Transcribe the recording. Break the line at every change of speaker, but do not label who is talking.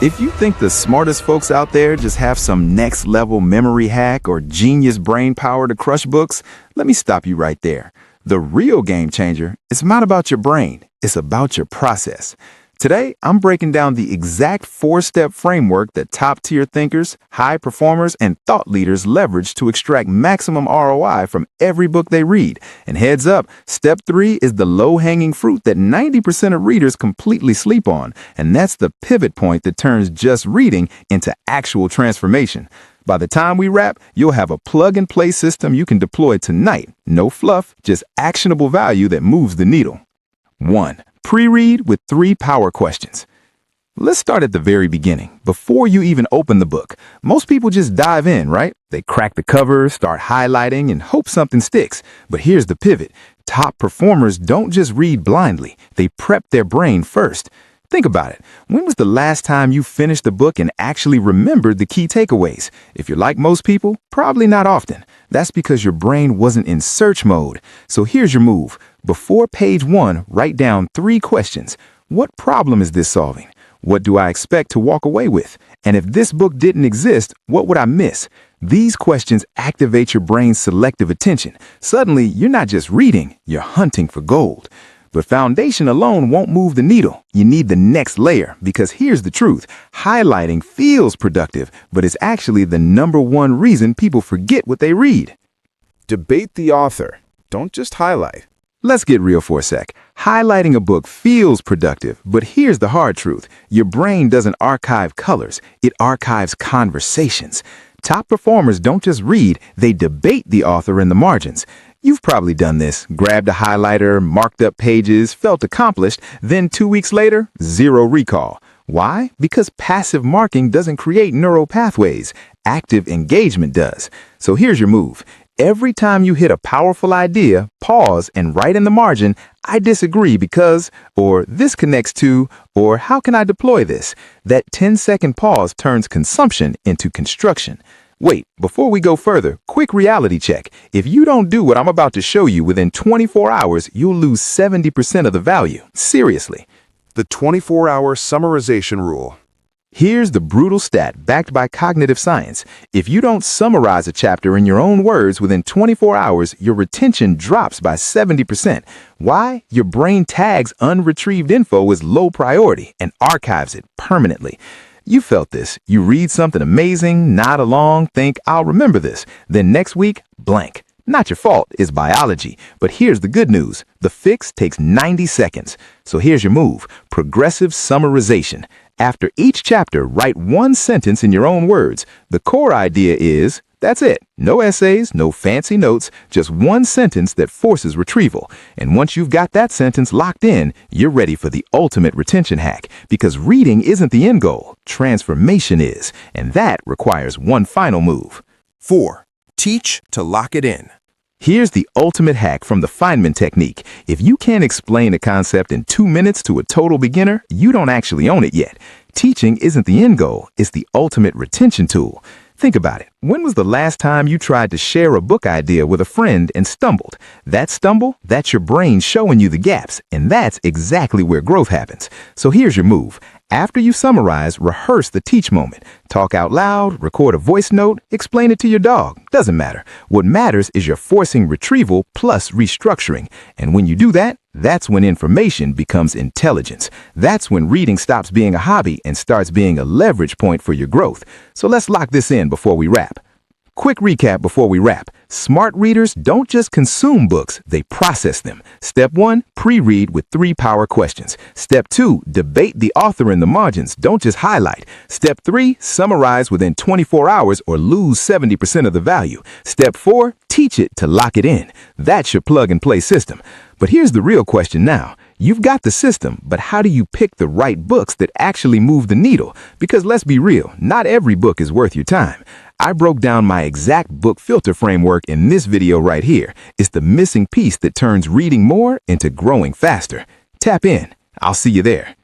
If you think the smartest folks out there just have some next level memory hack or genius brain power to crush books, let me stop you right there. The real game changer is not about your brain, it's about your process. Today, I'm breaking down the exact 4-step framework that top-tier thinkers, high performers, and thought leaders leverage to extract maximum ROI from every book they read. And heads up, step 3 is the low-hanging fruit that 90% of readers completely sleep on. And that's the pivot point that turns just reading into actual transformation. By the time we wrap, you'll have a plug-and-play system you can deploy tonight. No fluff, just actionable value that moves the needle. 1. Pre-read with 3 power questions. Let's start at the very beginning, before you even open the book. Most people just dive in, right? They crack the cover, start highlighting, and hope something sticks. But here's the pivot. Top performers don't just read blindly. They prep their brain first. Think about it. When was the last time you finished a book and actually remembered the key takeaways? If you're like most people, probably not often. That's because your brain wasn't in search mode. So here's your move. Before page 1, write down 3 questions. What problem is this solving? What do I expect to walk away with? And if this book didn't exist, what would I miss? These questions activate your brain's selective attention. Suddenly, you're not just reading, you're hunting for gold. But foundation alone won't move the needle. You need the next layer, because here's the truth. Highlighting feels productive, but it's actually the #1 reason people forget what they read.
Debate the author. Don't just highlight.
Let's get real for a sec. Highlighting a book feels productive, but here's the hard truth. Your brain doesn't archive colors, it archives conversations. Top performers don't just read, they debate the author in the margins. You've probably done this. Grabbed a highlighter, marked up pages, felt accomplished, then 2 weeks later, 0 recall. Why? Because passive marking doesn't create neural pathways. Active engagement does. So here's your move. Every time you hit a powerful idea, pause and write in the margin, I disagree because, or this connects to, or how can I deploy this? That 10-second pause turns consumption into construction. Wait, before we go further, quick reality check. If you don't do what I'm about to show you within 24 hours, you'll lose 70% of the value. Seriously.
The 24-hour summarization rule.
Here's the brutal stat backed by cognitive science. If you don't summarize a chapter in your own words within 24 hours, your retention drops by 70%. Why? Your brain tags unretrieved info as low priority and archives it permanently. You felt this. You read something amazing, nod along, think, I'll remember this. Then next week, blank. Not your fault, it's biology. But here's the good news. The fix takes 90 seconds. So here's your move. Progressive summarization. After each chapter, write 1 sentence in your own words. The core idea is, that's it. No essays, no fancy notes, just 1 sentence that forces retrieval. And once you've got that sentence locked in, you're ready for the ultimate retention hack. Because reading isn't the end goal, transformation is. And that requires one final move.
4. Teach to lock it in.
Here's the ultimate hack from the Feynman Technique. If you can't explain a concept in 2 minutes to a total beginner, you don't actually own it yet. Teaching isn't the end goal, it's the ultimate retention tool. Think about it. When was the last time you tried to share a book idea with a friend and stumbled? That stumble, that's your brain showing you the gaps, and that's exactly where growth happens. So here's your move. After you summarize, rehearse the teach moment. Talk out loud, record a voice note, explain it to your dog. Doesn't matter. What matters is you're forcing retrieval plus restructuring. And when you do that, that's when information becomes intelligence. That's when reading stops being a hobby and starts being a leverage point for your growth. So let's lock this in before we wrap. Quick recap before we wrap. Smart readers don't just consume books, they process them. Step 1, pre-read with 3 power questions. Step 2, debate the author in the margins, don't just highlight. Step 3, summarize within 24 hours or lose 70% of the value. Step 4, teach it to lock it in. That's your plug-and-play system. But here's the real question now. You've got the system, but how do you pick the right books that actually move the needle? Because let's be real, not every book is worth your time. I broke down my exact book filter framework in this video right here. It's the missing piece that turns reading more into growing faster. Tap in. I'll see you there.